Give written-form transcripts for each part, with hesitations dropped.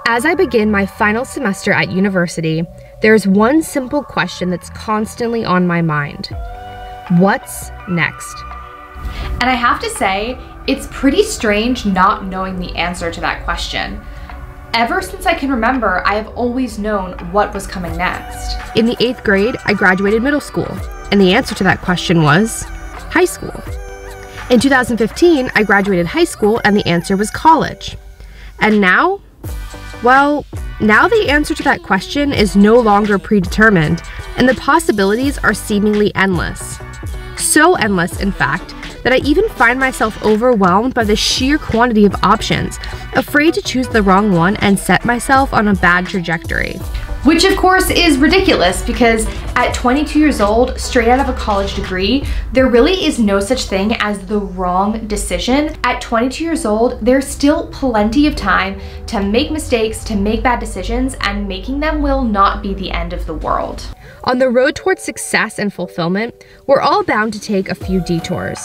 As I begin my final semester at university, there's one simple question that's constantly on my mind. What's next? And I have to say, it's pretty strange not knowing the answer to that question. Ever since I can remember, I have always known what was coming next. In the 8th grade, I graduated middle school, and the answer to that question was high school. In 2015, I graduated high school, and the answer was college. And now? Well, now the answer to that question is no longer predetermined, and the possibilities are seemingly endless. So endless, in fact, that I even find myself overwhelmed by the sheer quantity of options, afraid to choose the wrong one and set myself on a bad trajectory. Which of course is ridiculous because at 22 years old, straight out of a college degree, there really is no such thing as the wrong decision. At 22 years old, there's still plenty of time to make mistakes, to make bad decisions, and making them will not be the end of the world. On the road towards success and fulfillment, we're all bound to take a few detours.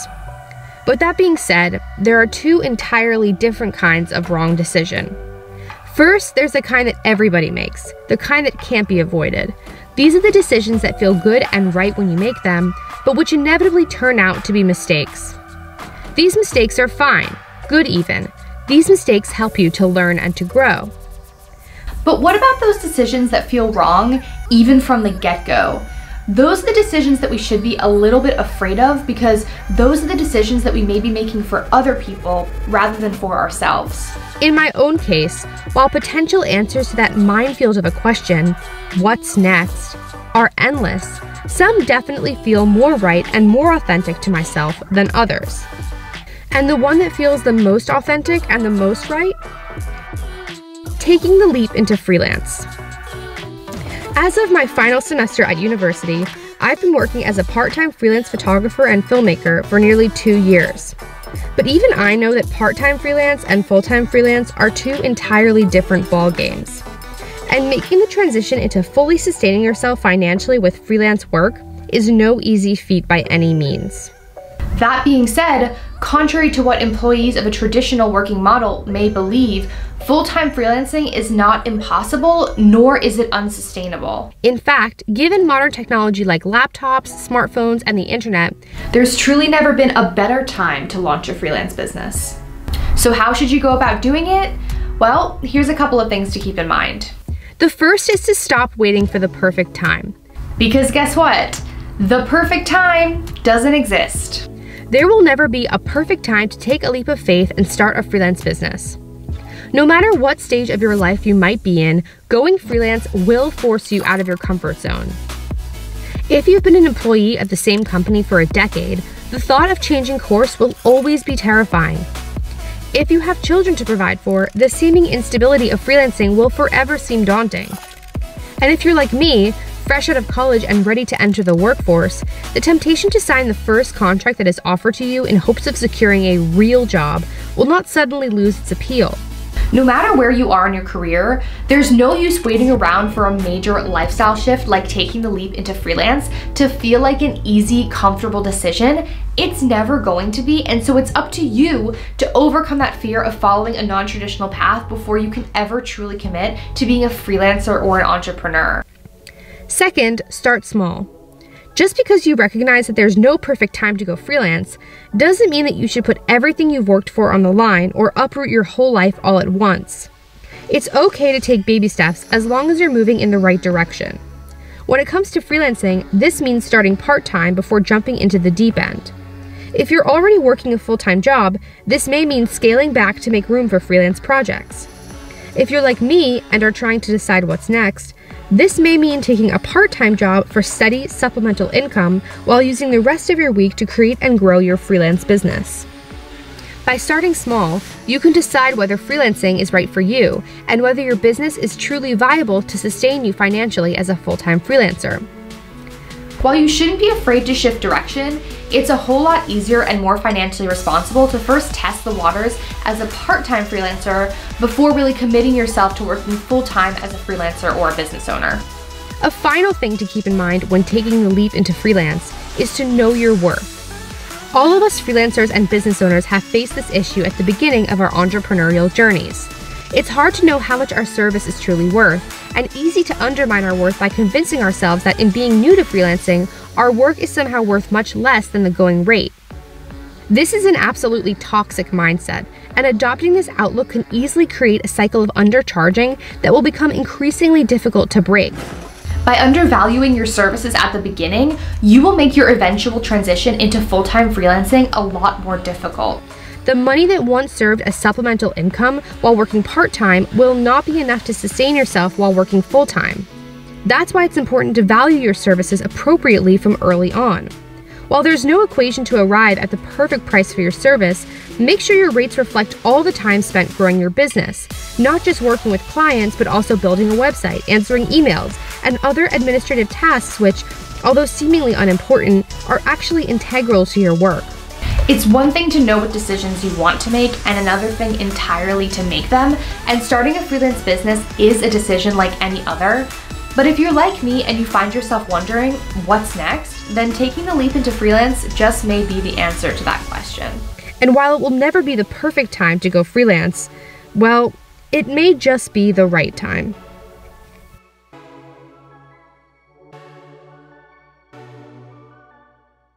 But that being said, there are two entirely different kinds of wrong decision. First, there's the kind that everybody makes, the kind that can't be avoided. These are the decisions that feel good and right when you make them, but which inevitably turn out to be mistakes. These mistakes are fine, good even. These mistakes help you to learn and to grow. But what about those decisions that feel wrong, even from the get-go? Those are the decisions that we should be a little bit afraid of because those are the decisions that we may be making for other people rather than for ourselves. In my own case, while potential answers to that minefield of a question, what's next, are endless, some definitely feel more right and more authentic to myself than others. And the one that feels the most authentic and the most right? Taking the leap into freelance. As of my final semester at university, I've been working as a part-time freelance photographer and filmmaker for nearly 2 years. But even I know that part-time freelance and full-time freelance are two entirely different ballgames. And making the transition into fully sustaining yourself financially with freelance work is no easy feat by any means. That being said, contrary to what employees of a traditional working model may believe, full-time freelancing is not impossible, nor is it unsustainable. In fact, given modern technology like laptops, smartphones, and the internet, there's truly never been a better time to launch a freelance business. So how should you go about doing it? Well, here's a couple of things to keep in mind. The first is to stop waiting for the perfect time. Because guess what? The perfect time doesn't exist. There will never be a perfect time to take a leap of faith and start a freelance business. No matter what stage of your life you might be in, going freelance will force you out of your comfort zone. If you've been an employee of the same company for a decade, the thought of changing course will always be terrifying. If you have children to provide for, the seeming instability of freelancing will forever seem daunting. And if you're like me, fresh out of college and ready to enter the workforce, the temptation to sign the first contract that is offered to you in hopes of securing a real job will not suddenly lose its appeal. No matter where you are in your career, there's no use waiting around for a major lifestyle shift like taking the leap into freelance to feel like an easy, comfortable decision. It's never going to be, and so it's up to you to overcome that fear of following a non-traditional path before you can ever truly commit to being a freelancer or an entrepreneur. Second, start small. Just because you recognize that there's no perfect time to go freelance doesn't mean that you should put everything you've worked for on the line or uproot your whole life all at once. It's okay to take baby steps as long as you're moving in the right direction. When it comes to freelancing, this means starting part-time before jumping into the deep end. If you're already working a full-time job, this may mean scaling back to make room for freelance projects. If you're like me and are trying to decide what's next, this may mean taking a part-time job for steady, supplemental income while using the rest of your week to create and grow your freelance business. By starting small, you can decide whether freelancing is right for you and whether your business is truly viable to sustain you financially as a full-time freelancer. While you shouldn't be afraid to shift direction, it's a whole lot easier and more financially responsible to first test the waters as a part-time freelancer before really committing yourself to working full-time as a freelancer or a business owner. A final thing to keep in mind when taking the leap into freelance is to know your worth. All of us freelancers and business owners have faced this issue at the beginning of our entrepreneurial journeys. It's hard to know how much our service is truly worth, and easy to undermine our worth by convincing ourselves that in being new to freelancing, our work is somehow worth much less than the going rate. This is an absolutely toxic mindset, and adopting this outlook can easily create a cycle of undercharging that will become increasingly difficult to break. By undervaluing your services at the beginning, you will make your eventual transition into full-time freelancing a lot more difficult. The money that once served as supplemental income while working part-time will not be enough to sustain yourself while working full-time. That's why it's important to value your services appropriately from early on. While there's no equation to arrive at the perfect price for your service, make sure your rates reflect all the time spent growing your business, not just working with clients, but also building a website, answering emails, and other administrative tasks which, although seemingly unimportant, are actually integral to your work. It's one thing to know what decisions you want to make and another thing entirely to make them, and starting a freelance business is a decision like any other. But if you're like me and you find yourself wondering what's next, then taking the leap into freelance just may be the answer to that question. And while it will never be the perfect time to go freelance, well, it may just be the right time.